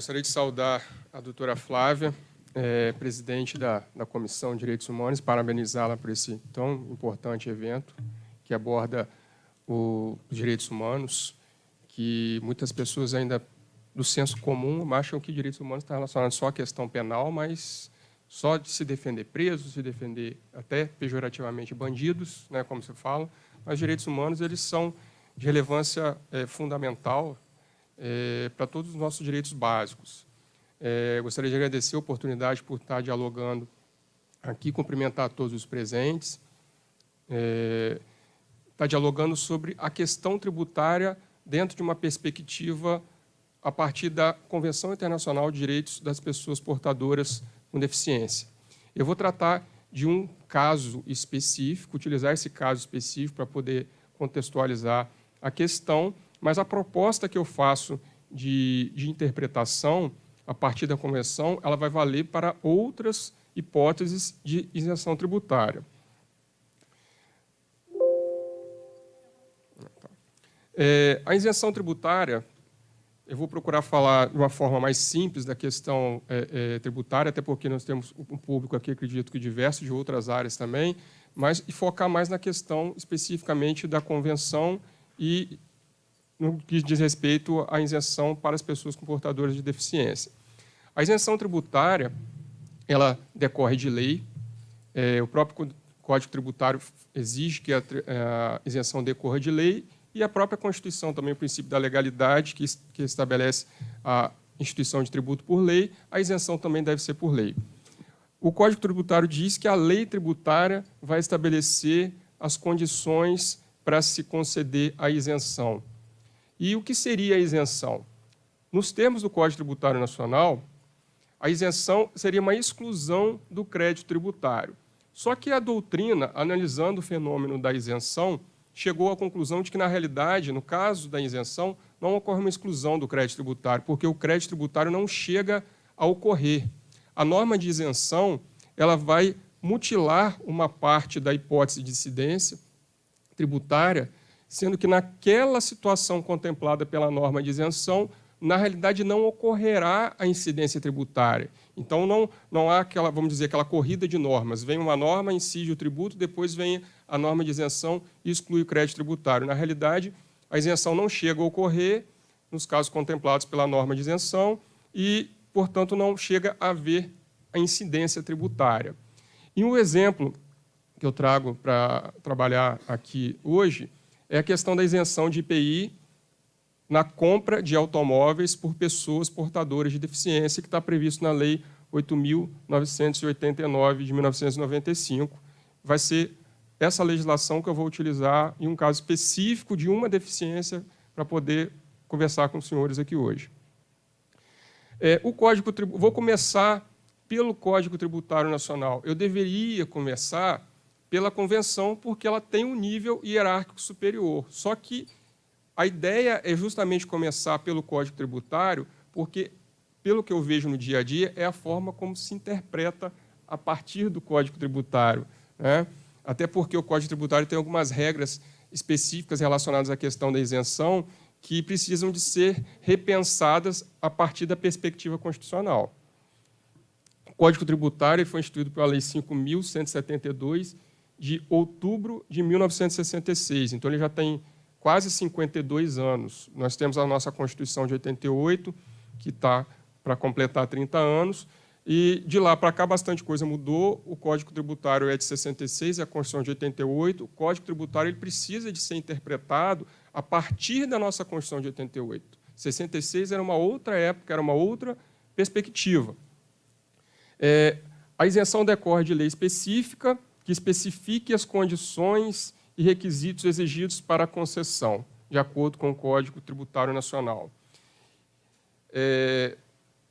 Gostaria de saudar a doutora Flávia, presidente da Comissão de Direitos Humanos, parabenizá-la por esse tão importante evento que aborda os direitos humanos, que muitas pessoas ainda, do senso comum, acham que direitos humanos está relacionado só à questão penal, mas só de se defender presos, se defender até pejorativamente bandidos, né, como se fala, mas direitos humanos eles são de relevância fundamental para todos os nossos direitos básicos. Gostaria de agradecer a oportunidade por estar dialogando aqui, cumprimentar todos os presentes, estar dialogando sobre a questão tributária dentro de uma perspectiva a partir da Convenção Internacional de Direitos das Pessoas Portadoras com Deficiência. Eu vou tratar de um caso específico, utilizar esse caso específico para poder contextualizar a questão, mas a proposta que eu faço de interpretação a partir da Convenção, ela vai valer para outras hipóteses de isenção tributária. A isenção tributária, eu vou procurar falar de uma forma mais simples da questão tributária, até porque nós temos um público aqui, acredito que diverso, de outras áreas também, mas e focar mais na questão especificamente da Convenção e no que diz respeito à isenção para as pessoas com portadores de deficiência. A isenção tributária, ela decorre de lei, o próprio Código Tributário exige que a isenção decorra de lei, e a própria Constituição também, o princípio da legalidade, que estabelece a instituição de tributo por lei, a isenção também deve ser por lei. O Código Tributário diz que a lei tributária vai estabelecer as condições para se conceder a isenção. E o que seria a isenção? Nos termos do Código Tributário Nacional, a isenção seria uma exclusão do crédito tributário. Só que a doutrina, analisando o fenômeno da isenção, chegou à conclusão de que, na realidade, no caso da isenção, não ocorre uma exclusão do crédito tributário, porque o crédito tributário não chega a ocorrer. A norma de isenção ela vai mutilar uma parte da hipótese de incidência tributária, sendo que naquela situação contemplada pela norma de isenção, na realidade não ocorrerá a incidência tributária. Então, não há aquela, vamos dizer, aquela corrida de normas. Vem uma norma, incide o tributo, depois vem a norma de isenção e exclui o crédito tributário. Na realidade, a isenção não chega a ocorrer nos casos contemplados pela norma de isenção e, portanto, não chega a haver a incidência tributária. E um exemplo que eu trago para trabalhar aqui hoje é a questão da isenção de IPI na compra de automóveis por pessoas portadoras de deficiência, que está previsto na Lei 8.989, de 1995. Vai ser essa legislação que eu vou utilizar em um caso específico de uma deficiência para poder conversar com os senhores aqui hoje. Vou começar pelo Código Tributário Nacional. Eu deveria começar pela Convenção, porque ela tem um nível hierárquico superior. Só que a ideia é justamente começar pelo Código Tributário, porque, pelo que eu vejo no dia a dia, é a forma como se interpreta a partir do Código Tributário, né? Até porque o Código Tributário tem algumas regras específicas relacionadas à questão da isenção que precisam de ser repensadas a partir da perspectiva constitucional. O Código Tributário foi instituído pela Lei 5.172, de outubro de 1966. Então, ele já tem quase 52 anos. Nós temos a nossa Constituição de 88, que está para completar 30 anos, e de lá para cá bastante coisa mudou. O Código Tributário é de 66, a Constituição de 88. O Código Tributário ele precisa de ser interpretado a partir da nossa Constituição de 88. 66 era uma outra época, era uma outra perspectiva. A isenção decorre de lei específica, que especifique as condições e requisitos exigidos para a concessão, de acordo com o Código Tributário Nacional.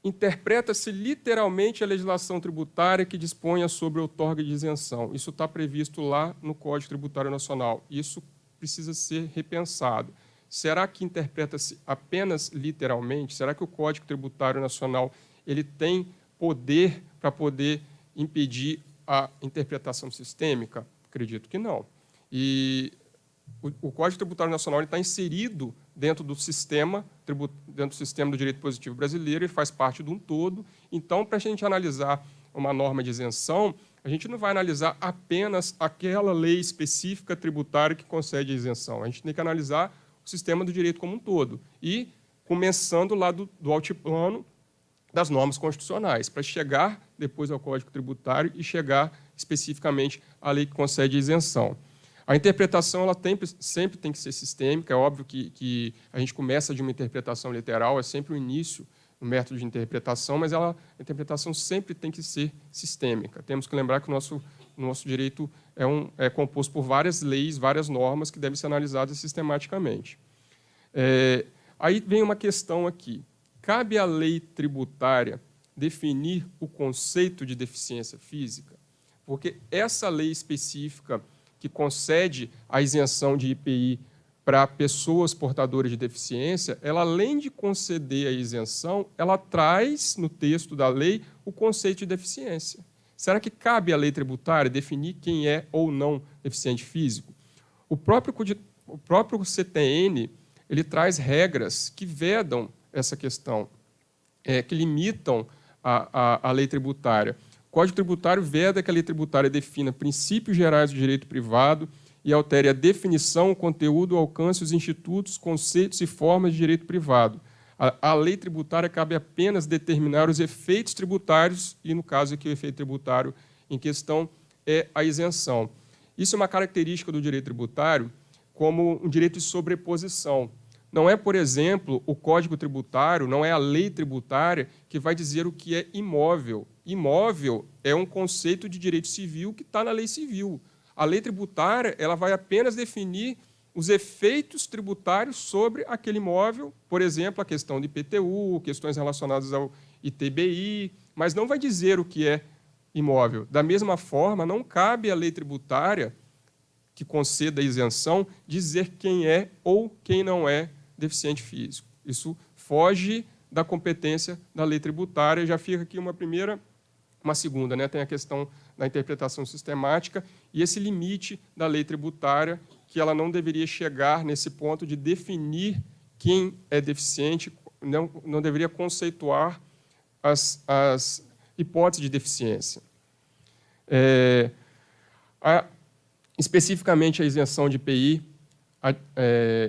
Interpreta-se literalmente a legislação tributária que disponha sobre outorga de isenção. Isso está previsto lá no Código Tributário Nacional. Isso precisa ser repensado. Será que interpreta-se apenas literalmente? Será que o Código Tributário Nacional ele tem poder para poder impedir a interpretação sistêmica? Acredito que não. E o Código Tributário Nacional está inserido dentro do sistema do direito positivo brasileiro, ele faz parte de um todo. Então, para a gente analisar uma norma de isenção, a gente não vai analisar apenas aquela lei específica tributária que concede a isenção. A gente tem que analisar o sistema do direito como um todo. E começando lá do altiplano das normas constitucionais, para chegar depois ao Código Tributário e chegar especificamente à lei que concede a isenção. A interpretação ela sempre tem que ser sistêmica. É óbvio que a gente começa de uma interpretação literal, é sempre o início do método de interpretação, mas a interpretação sempre tem que ser sistêmica. Temos que lembrar que o nosso direito é composto por várias leis, várias normas que devem ser analisadas sistematicamente. Aí vem uma questão aqui. Cabe à lei tributária definir o conceito de deficiência física? Porque essa lei específica que concede a isenção de IPI para pessoas portadoras de deficiência, ela, além de conceder a isenção, ela traz, no texto da lei, o conceito de deficiência. Será que cabe à lei tributária definir quem é ou não deficiente físico? O próprio CTN ele traz regras que vedam essa questão, que limitam a lei tributária. O Código Tributário veda que a lei tributária defina princípios gerais do direito privado e altere a definição, o conteúdo, o alcance, os institutos, conceitos e formas de direito privado. A lei tributária cabe apenas determinar os efeitos tributários e, no caso aqui, o efeito tributário em questão é a isenção. Isso é uma característica do direito tributário como um direito de sobreposição. Não é, por exemplo, o Código Tributário, não é a lei tributária que vai dizer o que é imóvel. Imóvel é um conceito de direito civil que está na lei civil. A lei tributária ela vai apenas definir os efeitos tributários sobre aquele imóvel, por exemplo, a questão do IPTU, questões relacionadas ao ITBI, mas não vai dizer o que é imóvel. Da mesma forma, não cabe à lei tributária que conceda a isenção dizer quem é ou quem não é deficiente físico. Isso foge da competência da lei tributária. Já fica aqui uma segunda, né? Tem a questão da interpretação sistemática e esse limite da lei tributária, que ela não deveria chegar nesse ponto de definir quem é deficiente, não deveria conceituar as hipóteses de deficiência. Especificamente a isenção de IPI,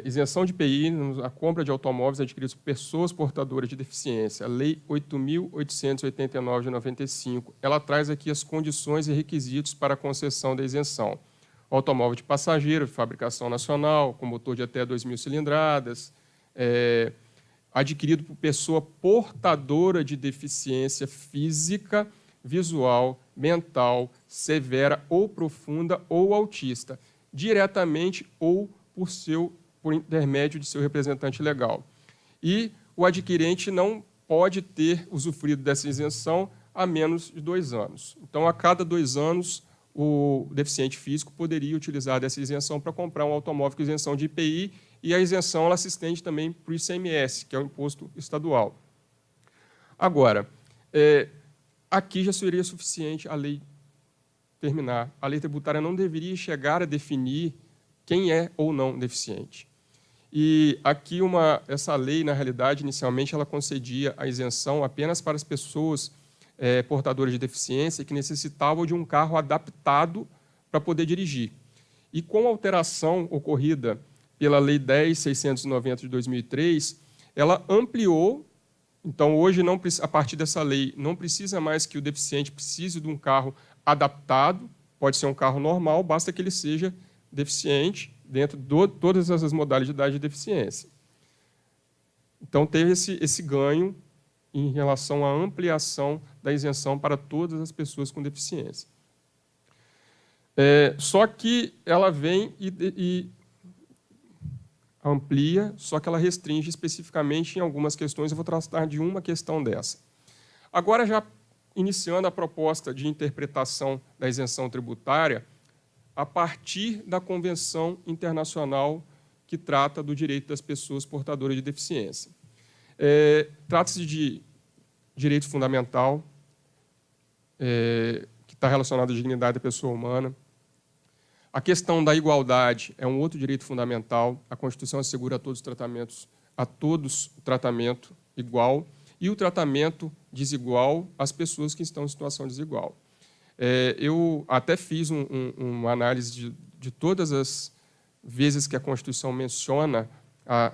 isenção de IPI na compra de automóveis adquiridos por pessoas portadoras de deficiência, a Lei 8.889 de 95, ela traz aqui as condições e requisitos para a concessão da isenção. O automóvel de passageiro, de fabricação nacional, com motor de até 2.000 cilindradas, adquirido por pessoa portadora de deficiência física, visual, mental, severa ou profunda ou autista, diretamente ou por intermédio de seu representante legal. E o adquirente não pode ter usufruído dessa isenção há menos de 2 anos. Então, a cada 2 anos, o deficiente físico poderia utilizar dessa isenção para comprar um automóvel com isenção de IPI, e a isenção ela se estende também para o ICMS, que é o imposto estadual. Agora, aqui já seria suficiente a lei terminar. A lei tributária não deveria chegar a definir quem é ou não deficiente. E aqui essa lei, na realidade, inicialmente, ela concedia a isenção apenas para as pessoas portadoras de deficiência que necessitavam de um carro adaptado para poder dirigir. E com a alteração ocorrida pela Lei 10.690 de 2003, ela ampliou. Então, hoje, a partir dessa lei, não precisa mais que o deficiente precise de um carro adaptado, pode ser um carro normal, basta que ele seja deficiente dentro de todas as modalidades de deficiência. Então, teve esse ganho em relação à ampliação da isenção para todas as pessoas com deficiência. Só que ela vem e amplia, só que ela restringe especificamente em algumas questões. Eu vou tratar de uma questão dessa. Agora, já iniciando a proposta de interpretação da isenção tributária a partir da Convenção Internacional que trata do direito das pessoas portadoras de deficiência. Trata-se de direito fundamental, que está relacionado à dignidade da pessoa humana. A questão da igualdade é um outro direito fundamental. A Constituição assegura a todos o tratamento igual e o tratamento desigual às pessoas que estão em situação desigual. Eu até fiz uma análise de todas as vezes que a Constituição menciona a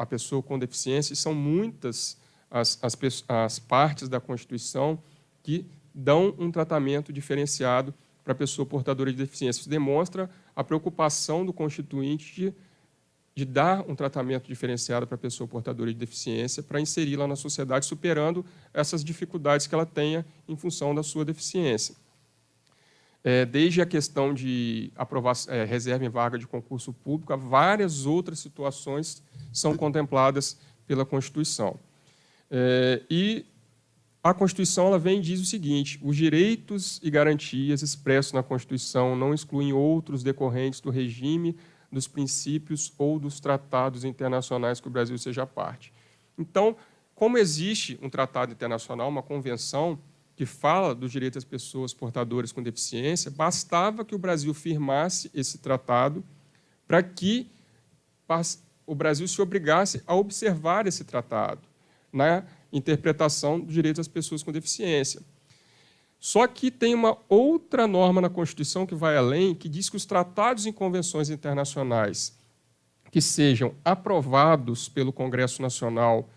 pessoa com deficiência, e são muitas as partes da Constituição que dão um tratamento diferenciado para a pessoa portadora de deficiência. Isso demonstra a preocupação do Constituinte de dar um tratamento diferenciado para a pessoa portadora de deficiência, para inseri-la na sociedade, superando essas dificuldades que ela tenha em função da sua deficiência. Desde a questão de reserva em vaga de concurso público, a várias outras situações são contempladas pela Constituição. E a Constituição ela vem e diz o seguinte: os direitos e garantias expressos na Constituição não excluem outros decorrentes do regime, dos princípios ou dos tratados internacionais que o Brasil seja parte. Então, como existe um tratado internacional, uma convenção que fala dos direitos das pessoas portadoras com deficiência, bastava que o Brasil firmasse esse tratado para que o Brasil se obrigasse a observar esse tratado na interpretação dos direitos das pessoas com deficiência. Só que tem uma outra norma na Constituição que vai além, que diz que os tratados e convenções internacionais que sejam aprovados pelo Congresso Nacional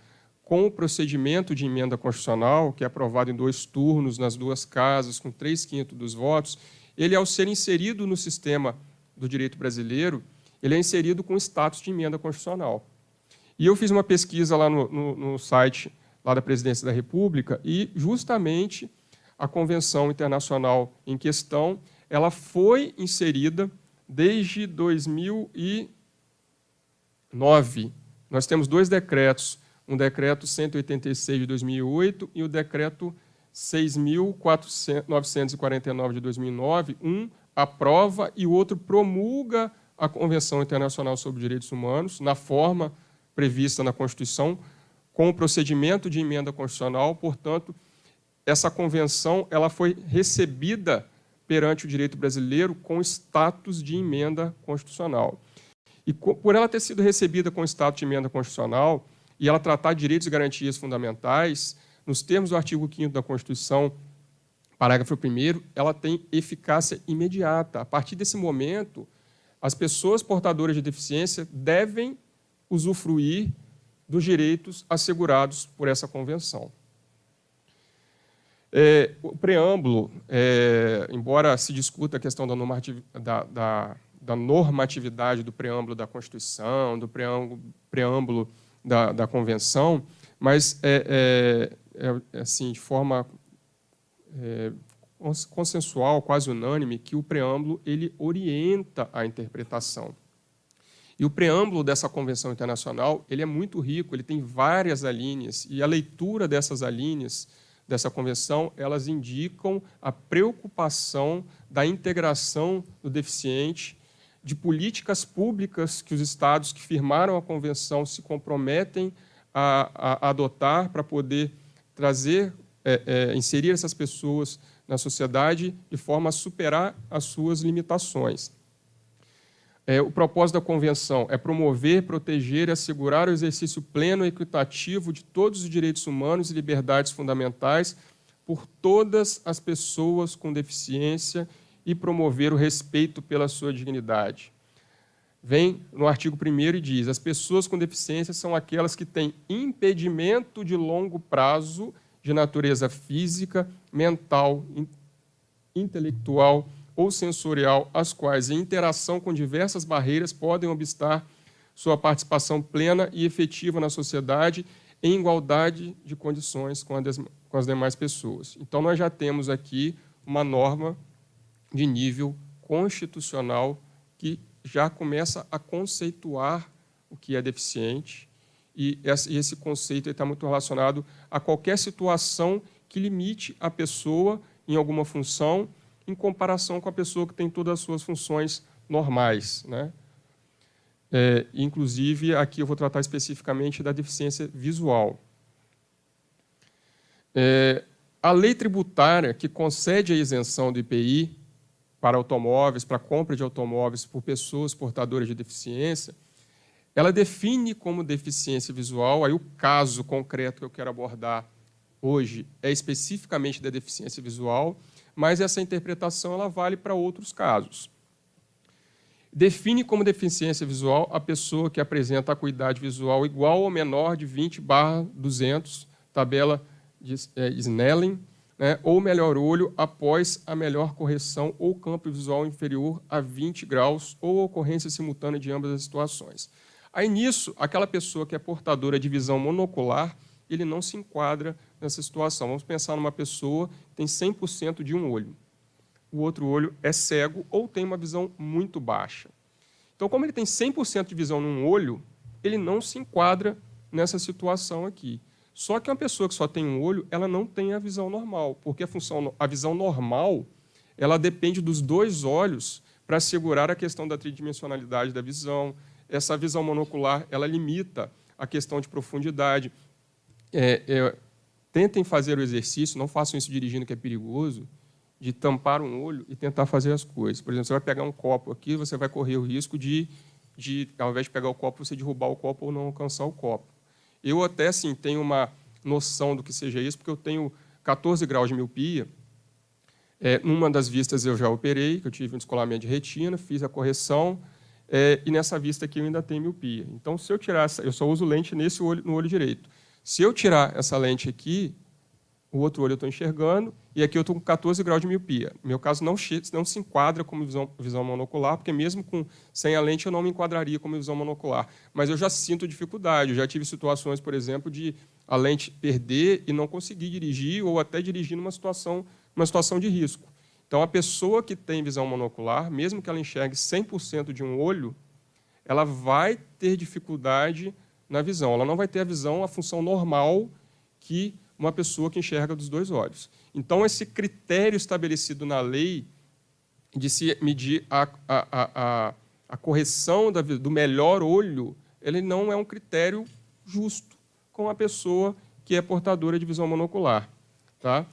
com o procedimento de emenda constitucional, que é aprovado em 2 turnos, nas 2 casas, com 3/5 dos votos, ele, ao ser inserido no sistema do direito brasileiro, ele é inserido com status de emenda constitucional. E eu fiz uma pesquisa lá no site lá da Presidência da República, e justamente a Convenção Internacional em questão, ela foi inserida desde 2009. Nós temos 2 decretos, um decreto 186 de 2008 e o decreto 6.949 de 2009. Um aprova e o outro promulga a Convenção Internacional sobre Direitos Humanos, na forma prevista na Constituição, com o procedimento de emenda constitucional. Portanto, essa convenção ela foi recebida perante o direito brasileiro com status de emenda constitucional. E por ela ter sido recebida com status de emenda constitucional e ela tratar de direitos e garantias fundamentais, nos termos do artigo 5º da Constituição, parágrafo 1º, ela tem eficácia imediata. A partir desse momento, as pessoas portadoras de deficiência devem usufruir dos direitos assegurados por essa convenção. O preâmbulo, embora se discuta a questão da normatividade do preâmbulo da Constituição, do preâmbulo da Convenção, mas assim, de forma consensual, quase unânime, que o preâmbulo ele orienta a interpretação. E o preâmbulo dessa Convenção Internacional ele é muito rico, ele tem várias alíneas, e a leitura dessas alíneas dessa convenção, elas indicam a preocupação da integração do deficiente, de políticas públicas que os estados que firmaram a convenção se comprometem a adotar para poder trazer, inserir essas pessoas na sociedade de forma a superar as suas limitações. O propósito da convenção é promover, proteger e assegurar o exercício pleno e equitativo de todos os direitos humanos e liberdades fundamentais por todas as pessoas com deficiência e promover o respeito pela sua dignidade. Vem no artigo 1º e diz: as pessoas com deficiência são aquelas que têm impedimento de longo prazo de natureza física, mental, intelectual ou sensorial, as quais, em interação com diversas barreiras, podem obstar sua participação plena e efetiva na sociedade em igualdade de condições com as demais pessoas. Então, nós já temos aqui uma norma de nível constitucional que já começa a conceituar o que é deficiente, e esse conceito está muito relacionado a qualquer situação que limite a pessoa em alguma função, em comparação com a pessoa que tem todas as suas funções normais, né? Inclusive, aqui eu vou tratar especificamente da deficiência visual. A lei tributária que concede a isenção do IPI para automóveis, para compra de automóveis por pessoas portadoras de deficiência, ela define como deficiência visual, aí o caso concreto que eu quero abordar hoje é especificamente da deficiência visual, mas essa interpretação ela vale para outros casos. Define como deficiência visual a pessoa que apresenta acuidade visual igual ou menor de 20/200, tabela de Snellen, né, ou melhor olho após a melhor correção ou campo visual inferior a 20 graus ou ocorrência simultânea de ambas as situações. Aí, nisso, aquela pessoa que é portadora de visão monocular, ele não se enquadra nessa situação. Vamos pensar numa pessoa que tem 100% de um olho. O outro olho é cego ou tem uma visão muito baixa. Então, como ele tem 100% de visão num olho, ele não se enquadra nessa situação aqui. Só que uma pessoa que só tem um olho, ela não tem a visão normal, porque a visão normal ela depende dos dois olhos para assegurar a questão da tridimensionalidade da visão. Essa visão monocular ela limita a questão de profundidade. Tentem fazer o exercício, não façam isso dirigindo, que é perigoso, de tampar um olho e tentar fazer as coisas. Por exemplo, você vai pegar um copo aqui, você vai correr o risco de ao invés de pegar o copo, você derrubar o copo ou não alcançar o copo. Eu até assim, tenho uma noção do que seja isso, porque eu tenho 14 graus de miopia. Numa das vistas eu já operei, que eu tive um descolamento de retina, fiz a correção, e nessa vista aqui eu ainda tenho miopia. Então, se eu tirar eu só uso lente nesse olho, no olho direito. Se eu tirar essa lente aqui, o outro olho eu estou enxergando, e aqui eu estou com 14 graus de miopia. No meu caso, não se enquadra como visão monocular, porque mesmo sem a lente eu não me enquadraria como visão monocular. Mas eu já sinto dificuldade, eu já tive situações, por exemplo, de a lente perder e não conseguir dirigir, ou até dirigir numa situação de risco. Então, a pessoa que tem visão monocular, mesmo que ela enxergue 100% de um olho, ela vai ter dificuldade na visão. Ela não vai ter a função normal que uma pessoa que enxerga dos dois olhos. Então, esse critério estabelecido na lei de se medir a correção do melhor olho, ele não é um critério justo com a pessoa que é portadora de visão monocular. Tá?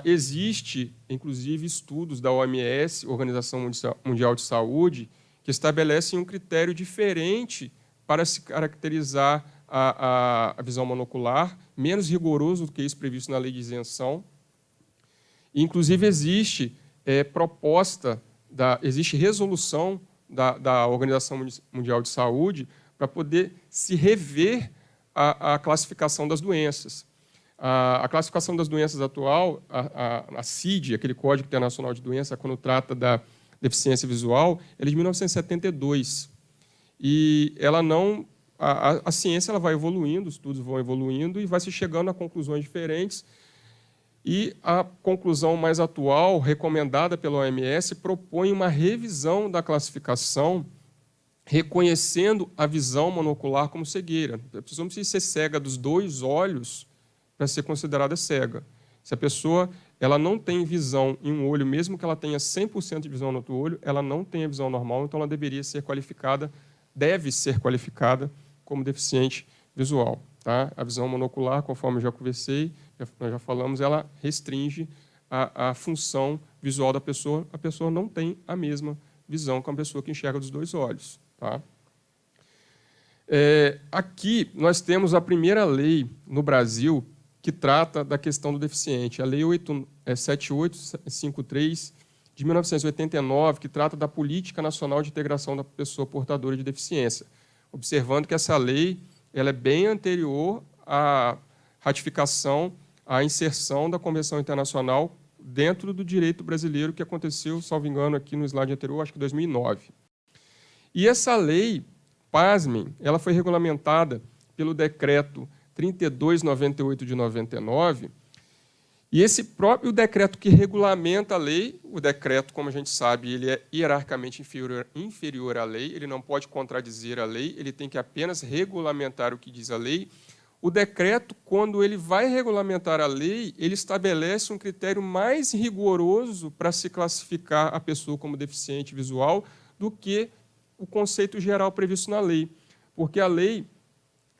Existe, inclusive, estudos da OMS, Organização Mundial de Saúde, que estabelecem um critério diferente para se caracterizar a visão monocular, menos rigoroso do que isso previsto na lei de isenção. Inclusive, existe existe resolução da Organização Mundial de Saúde para poder se rever a classificação das doenças. A classificação das doenças atual, a CID, aquele Código Internacional de Doença, quando trata da deficiência visual, ela é de 1972. E ela não... A ciência ela vai evoluindo, os estudos vão evoluindo e vai se chegando a conclusões diferentes. E a conclusão mais atual, recomendada pela OMS, propõe uma revisão da classificação, reconhecendo a visão monocular como cegueira. A pessoa não precisa ser cega dos dois olhos para ser considerada cega. Se a pessoa ela não tem visão em um olho, mesmo que ela tenha 100% de visão no outro olho, ela não tem a visão normal, então ela deveria ser qualificada, deve ser qualificada como deficiente visual. Tá? A visão monocular, conforme eu já conversei, nós já falamos, ela restringe a função visual da pessoa. A pessoa não tem a mesma visão que a pessoa que enxerga dos dois olhos. Tá? Aqui nós temos a primeira lei no Brasil que trata da questão do deficiente, a Lei 7853, de 1989, que trata da Política Nacional de Integração da Pessoa Portadora de Deficiência, observando que essa lei ela é bem anterior à ratificação, à inserção da Convenção Internacional dentro do direito brasileiro, que aconteceu, salvo engano, aqui no slide anterior, acho que 2009. E essa lei, pasmem, ela foi regulamentada pelo decreto 3298 de 99, e esse próprio decreto que regulamenta a lei, o decreto, como a gente sabe, ele é hierarquicamente inferior à lei, ele não pode contradizer a lei, ele tem que apenas regulamentar o que diz a lei. O decreto, quando ele vai regulamentar a lei, ele estabelece um critério mais rigoroso para se classificar a pessoa como deficiente visual do que o conceito geral previsto na lei. Porque a lei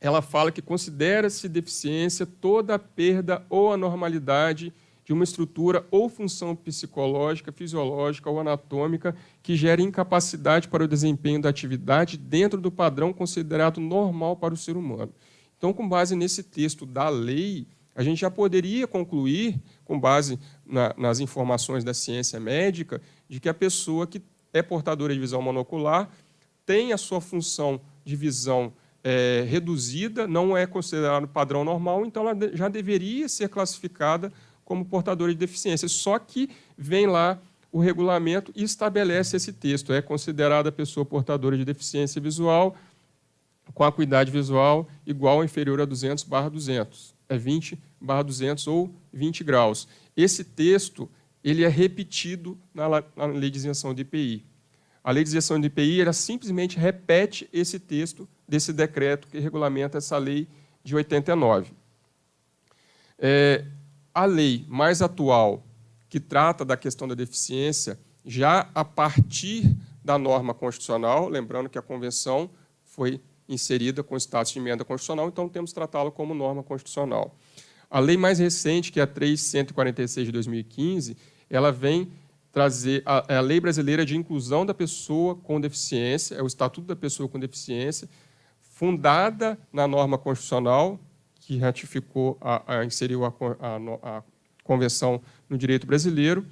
ela fala que considera-se deficiência toda perda ou anormalidade de uma estrutura ou função psicológica, fisiológica ou anatômica que gere incapacidade para o desempenho da atividade dentro do padrão considerado normal para o ser humano. Então, com base nesse texto da lei, a gente já poderia concluir, com base nas informações da ciência médica, de que a pessoa que é portadora de visão monocular tem a sua função de visão reduzida, não é considerado padrão normal, então ela já deveria ser classificada como portadora de deficiência. Só que vem lá o regulamento e estabelece esse texto. É considerada a pessoa portadora de deficiência visual com acuidade visual igual ou inferior a 200/200. É 20/200 ou 20 graus. Esse texto ele é repetido na lei de isenção de IPI. A lei de isenção de IPI ela simplesmente repete esse texto desse decreto que regulamenta essa lei de 89. A lei mais atual, que trata da questão da deficiência, já a partir da norma constitucional, lembrando que a convenção foi inserida com status de emenda constitucional, então temos que tratá-la como norma constitucional. A lei mais recente, que é a 3.146 de 2015, ela vem trazer a Lei Brasileira de Inclusão da Pessoa com Deficiência, é o Estatuto da Pessoa com Deficiência, fundada na norma constitucional, que ratificou, inseriu a Convenção no direito brasileiro.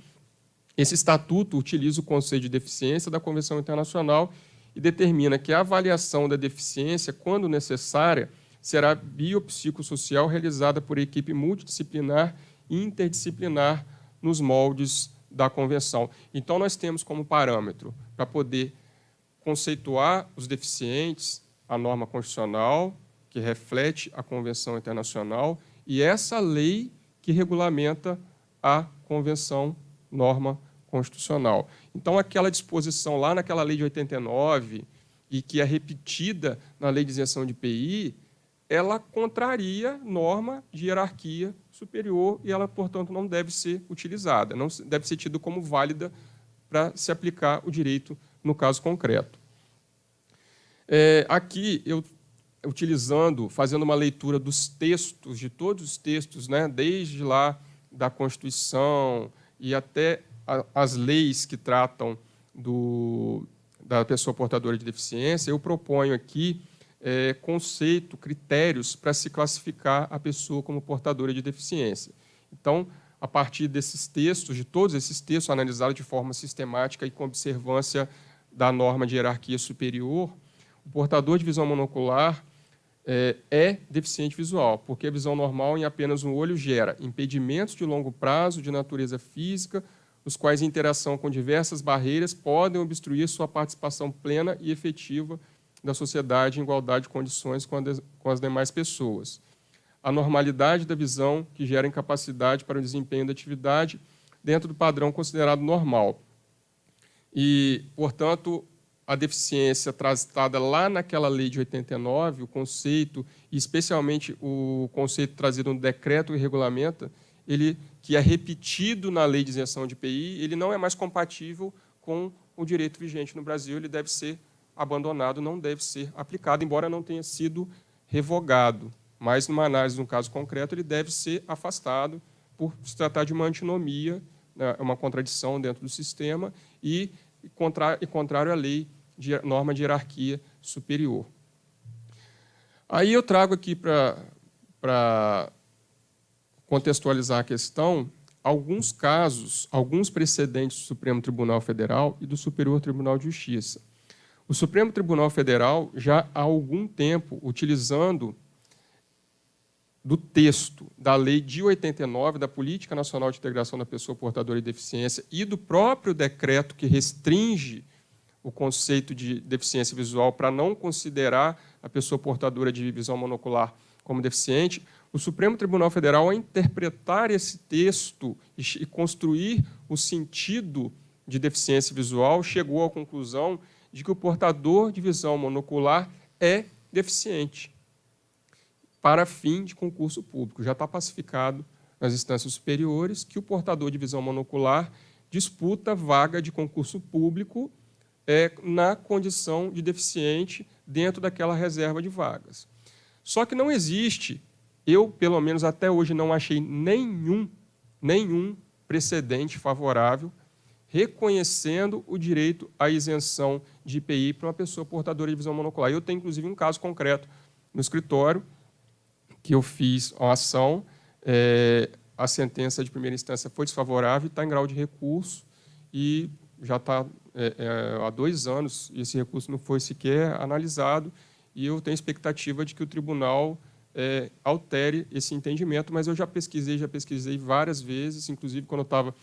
Esse estatuto utiliza o conceito de deficiência da Convenção Internacional e determina que a avaliação da deficiência, quando necessária, será biopsicossocial realizada por equipe multidisciplinar e interdisciplinar nos moldes da Convenção. Então, nós temos como parâmetro, para poder conceituar os deficientes, a norma constitucional, que reflete a Convenção Internacional, e essa lei que regulamenta a Convenção Norma Constitucional. Então, aquela disposição lá naquela lei de 89, e que é repetida na lei de isenção de IPI, ela contraria norma de hierarquia superior e ela, portanto, não deve ser utilizada, não deve ser tida como válida para se aplicar o direito no caso concreto. Aqui, eu fazendo uma leitura dos textos, de todos os textos, né, desde lá da Constituição e até as leis que tratam da pessoa portadora de deficiência, eu proponho aqui conceito, critérios para se classificar a pessoa como portadora de deficiência. Então, a partir desses textos, de todos esses textos analisados de forma sistemática e com observância da norma de hierarquia superior, o portador de visão monocular é deficiente visual, porque a visão normal em apenas um olho gera impedimentos de longo prazo de natureza física, os quais, em interação com diversas barreiras, podem obstruir sua participação plena e efetiva da sociedade em igualdade de condições com as demais pessoas. A normalidade da visão, que gera incapacidade para o desempenho da atividade dentro do padrão considerado normal. E, portanto, a deficiência tratada lá naquela lei de 89, o conceito, e especialmente o conceito trazido no decreto e regulamenta, ele, que é repetido na lei de isenção de IPI, ele não é mais compatível com o direito vigente no Brasil, ele deve ser abandonado, não deve ser aplicado, embora não tenha sido revogado. Mas, numa análise, no caso concreto, ele deve ser afastado por se tratar de uma antinomia, né, uma contradição dentro do sistema e contrário à lei de norma de hierarquia superior. Aí eu trago aqui para contextualizar a questão alguns casos, alguns precedentes do Supremo Tribunal Federal e do Superior Tribunal de Justiça. O Supremo Tribunal Federal, já há algum tempo, utilizando do texto da Lei de 89, da Política Nacional de Integração da Pessoa Portadora de Deficiência, e do próprio decreto que restringe o conceito de deficiência visual para não considerar a pessoa portadora de visão monocular como deficiente, o Supremo Tribunal Federal, ao interpretar esse texto e construir o sentido de deficiência visual, chegou à conclusão de que o portador de visão monocular é deficiente para fim de concurso público. Já está pacificado nas instâncias superiores que o portador de visão monocular disputa vaga de concurso público na condição de deficiente dentro daquela reserva de vagas. Só que não existe, eu, pelo menos até hoje, não achei nenhum nenhum precedente favorável reconhecendo o direito à isenção de IPI para uma pessoa portadora de visão monocular. Eu tenho, inclusive, um caso concreto no escritório, que eu fiz uma ação, a sentença de primeira instância foi desfavorável, está em grau de recurso, e já está há 2 anos, e esse recurso não foi sequer analisado, e eu tenho expectativa de que o tribunal altere esse entendimento, mas eu já pesquisei várias vezes, inclusive quando eu estava...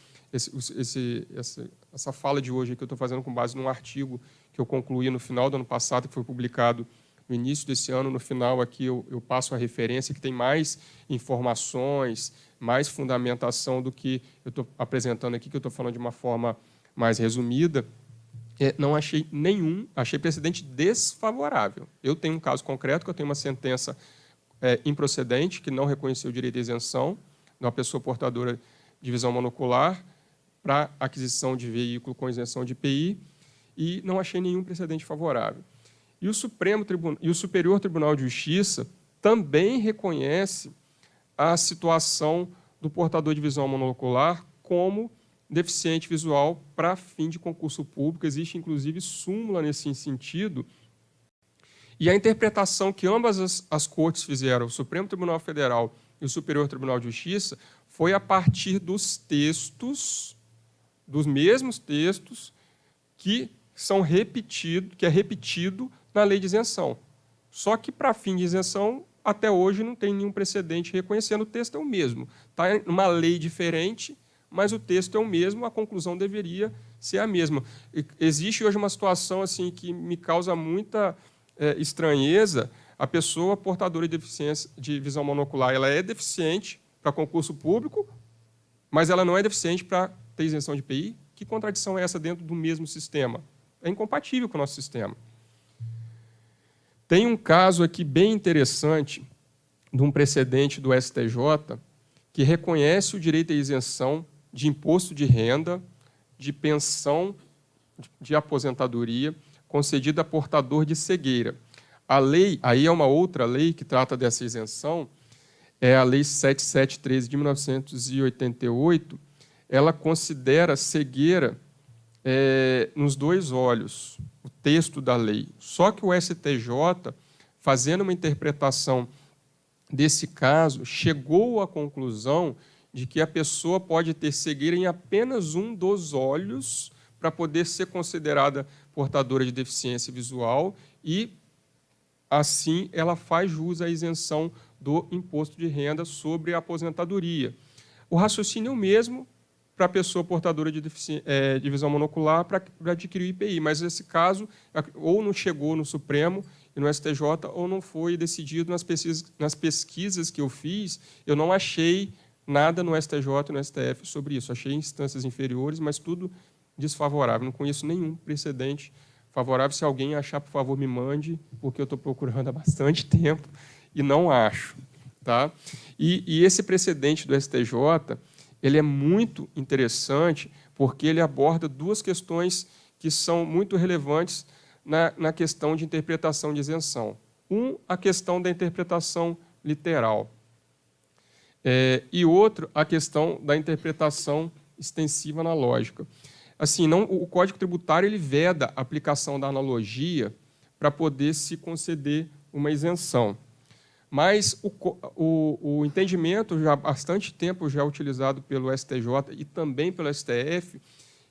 Essa fala de hoje que eu estou fazendo com base num artigo que eu concluí no final do ano passado, que foi publicado no início desse ano. No final, aqui, eu passo a referência, que tem mais informações, mais fundamentação do que eu estou apresentando aqui, que eu estou falando de uma forma mais resumida. Não achei nenhum, achei precedente desfavorável. Eu tenho um caso concreto, que eu tenho uma sentença improcedente, que não reconheceu o direito à isenção de uma pessoa portadora de visão monocular para aquisição de veículo com isenção de IPI, e não achei nenhum precedente favorável. E o Superior Tribunal de Justiça também reconhece a situação do portador de visão monocular como deficiente visual para fim de concurso público. Existe, inclusive, súmula nesse sentido. E a interpretação que ambas as cortes fizeram, o Supremo Tribunal Federal e o Superior Tribunal de Justiça, foi a partir dos textos, dos mesmos textos, que é repetido na lei de isenção. Só que, para fim de isenção, até hoje não tem nenhum precedente reconhecendo. O texto é o mesmo. Está em uma lei diferente, mas o texto é o mesmo, a conclusão deveria ser a mesma. Existe hoje uma situação assim, que me causa muita estranheza. A pessoa portadora de deficiência de visão monocular, ela é deficiente para concurso público, mas ela não é deficiente para ter isenção de IPI? Que contradição é essa dentro do mesmo sistema? É incompatível com o nosso sistema. Tem um caso aqui bem interessante de um precedente do STJ que reconhece o direito à isenção de imposto de renda, de pensão de aposentadoria concedida a portador de cegueira. A lei, aí é uma outra lei que trata dessa isenção, é a Lei 7713 de 1988, ela considera cegueira nos 2 olhos, o texto da lei. Só que o STJ, fazendo uma interpretação desse caso, chegou à conclusão de que a pessoa pode ter cegueira em apenas um dos olhos para poder ser considerada portadora de deficiência visual e, assim, ela faz jus à isenção do imposto de renda sobre a aposentadoria. O raciocínio é o mesmo para a pessoa portadora de visão monocular para adquirir o IPI, mas esse caso ou não chegou no Supremo e no STJ ou não foi decidido nas pesquisas que eu fiz. Eu não achei nada no STJ e no STF sobre isso. Achei instâncias inferiores, mas tudo desfavorável. Não conheço nenhum precedente favorável. Se alguém achar, por favor, me mande, porque eu estou procurando há bastante tempo e não acho. Tá? E esse precedente do STJ, ele é muito interessante porque ele aborda 2 questões que são muito relevantes na questão de interpretação de isenção. A questão da interpretação literal. E outro, a questão da interpretação extensiva analógica. Assim, o Código Tributário ele veda a aplicação da analogia para poder se conceder uma isenção. Mas o entendimento, já há bastante tempo já utilizado pelo STJ e também pelo STF,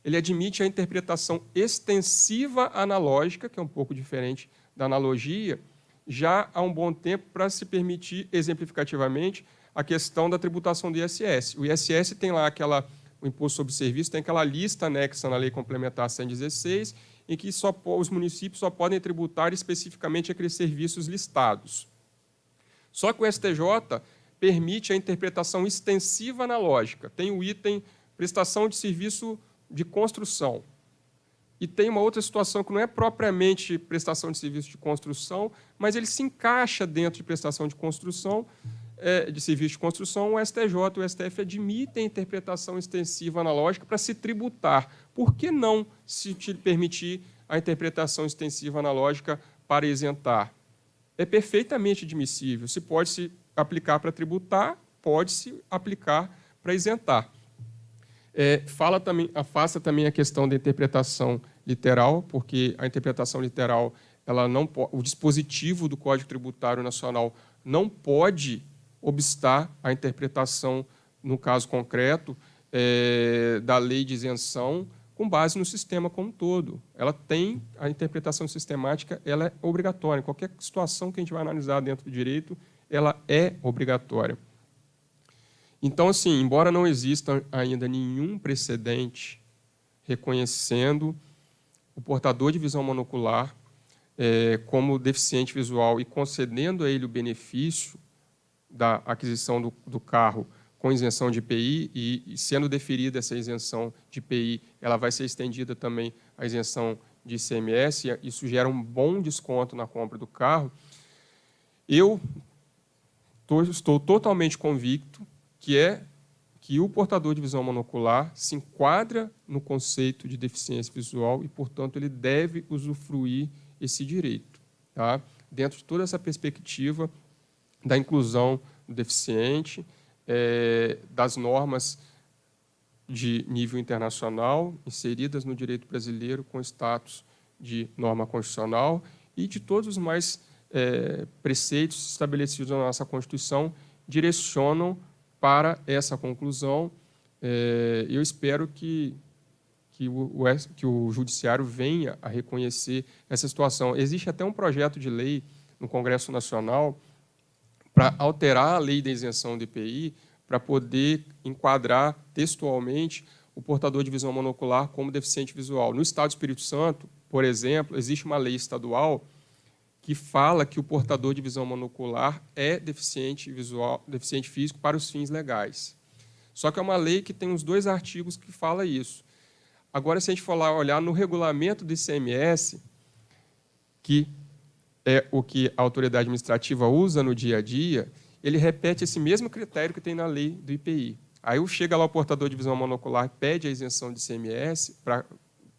ele admite a interpretação extensiva analógica, que é um pouco diferente da analogia, já há um bom tempo para se permitir, exemplificativamente, a questão da tributação do ISS. O ISS tem lá o Imposto sobre Serviço, tem aquela lista anexa na Lei Complementar 116, em que os municípios só podem tributar especificamente aqueles serviços listados. Só que o STJ permite a interpretação extensiva analógica. Tem o item prestação de serviço de construção. E tem uma outra situação que não é propriamente prestação de serviço de construção, mas ele se encaixa dentro de prestação de construção, de serviço de construção. O STJ e o STF admitem a interpretação extensiva analógica para se tributar. Por que não se permitir a interpretação extensiva analógica para isentar? É perfeitamente admissível. Se pode se aplicar para tributar, pode-se aplicar para isentar. Afasta também a questão da interpretação literal, porque a interpretação literal, o dispositivo do Código Tributário Nacional não pode obstar a interpretação, no caso concreto, da lei de isenção, com base no sistema como um todo. A interpretação sistemática, ela é obrigatória. Em qualquer situação que a gente vai analisar dentro do direito, ela é obrigatória. Então, assim, embora não exista ainda nenhum precedente reconhecendo o portador de visão monocular como deficiente visual e concedendo a ele o benefício da aquisição do carro com isenção de IPI, e sendo deferida essa isenção de IPI, ela vai ser estendida também à isenção de ICMS, e isso gera um bom desconto na compra do carro. Eu estou totalmente convicto que o portador de visão monocular se enquadra no conceito de deficiência visual e, portanto, ele deve usufruir esse direito, tá? Dentro de toda essa perspectiva da inclusão do deficiente, das normas de nível internacional inseridas no direito brasileiro com status de norma constitucional e de todos os mais preceitos estabelecidos na nossa Constituição direcionam para essa conclusão. Eu espero que o Judiciário venha a reconhecer essa situação. Existe até um projeto de lei no Congresso Nacional para alterar a lei da isenção do IPI, para poder enquadrar textualmente o portador de visão monocular como deficiente visual. No Estado do Espírito Santo, por exemplo, existe uma lei estadual que fala que o portador de visão monocular é deficiente físico para os fins legais. Só que é uma lei que tem uns 2 artigos que fala isso. Agora, se a gente for lá olhar no regulamento do ICMS, que é o que a autoridade administrativa usa no dia a dia, ele repete esse mesmo critério que tem na lei do IPI. Aí chega lá o portador de visão monocular, pede a isenção de ICMS para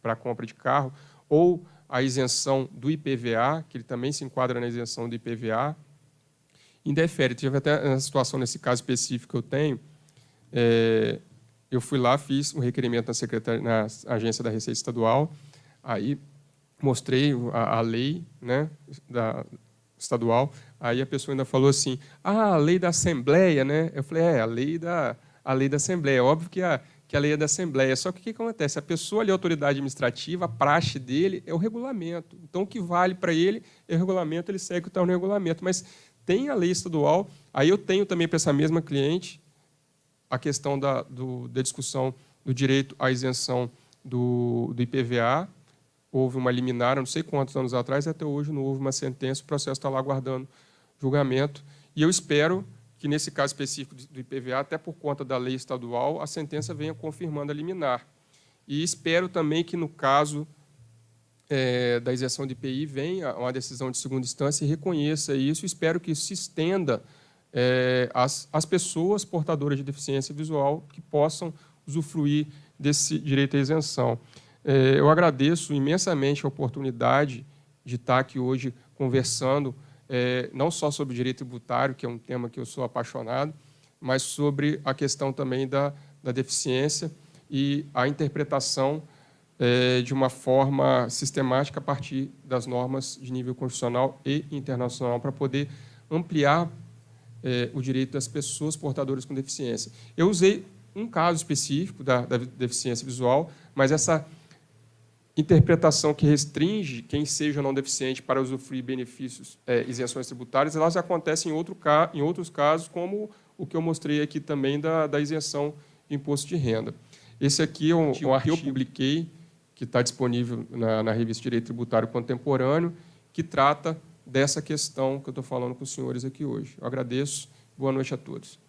a compra de carro, ou a isenção do IPVA, que ele também se enquadra na isenção do IPVA, indefere. Tive até uma situação, nesse caso específico que eu tenho, eu fui lá, fiz um requerimento na agência da Receita Estadual, aí mostrei a lei, né, estadual, aí a pessoa ainda falou assim, a lei da Assembleia, né? Eu falei, a lei da Assembleia, óbvio que a lei é da Assembleia, só que o que acontece? A pessoa ali, a autoridade administrativa, a praxe dele é o regulamento, então o que vale para ele é o regulamento, ele segue o que está no regulamento, mas tem a lei estadual, aí eu tenho também para essa mesma cliente a questão da discussão do direito à isenção do IPVA. Houve uma liminar, não sei quantos anos atrás, até hoje não houve uma sentença, o processo está lá aguardando julgamento. E eu espero que, nesse caso específico do IPVA, até por conta da lei estadual, a sentença venha confirmando a liminar. E espero também que, no caso da isenção de IPI, venha uma decisão de segunda instância e reconheça isso. Espero que isso se estenda às pessoas portadoras de deficiência visual que possam usufruir desse direito à isenção. Eu agradeço imensamente a oportunidade de estar aqui hoje conversando, não só sobre o direito tributário, que é um tema que eu sou apaixonado, mas sobre a questão também da deficiência e a interpretação de uma forma sistemática a partir das normas de nível constitucional e internacional, para poder ampliar o direito das pessoas portadoras com deficiência. Eu usei um caso específico da deficiência visual, mas essa interpretação que restringe quem seja não deficiente para usufruir benefícios, isenções tributárias, elas acontecem em outros casos, como o que eu mostrei aqui também da isenção de imposto de renda. Esse aqui é um artigo que eu publiquei, que está disponível na revista Direito Tributário Contemporâneo, que trata dessa questão que eu estou falando com os senhores aqui hoje. Eu agradeço. Boa noite a todos.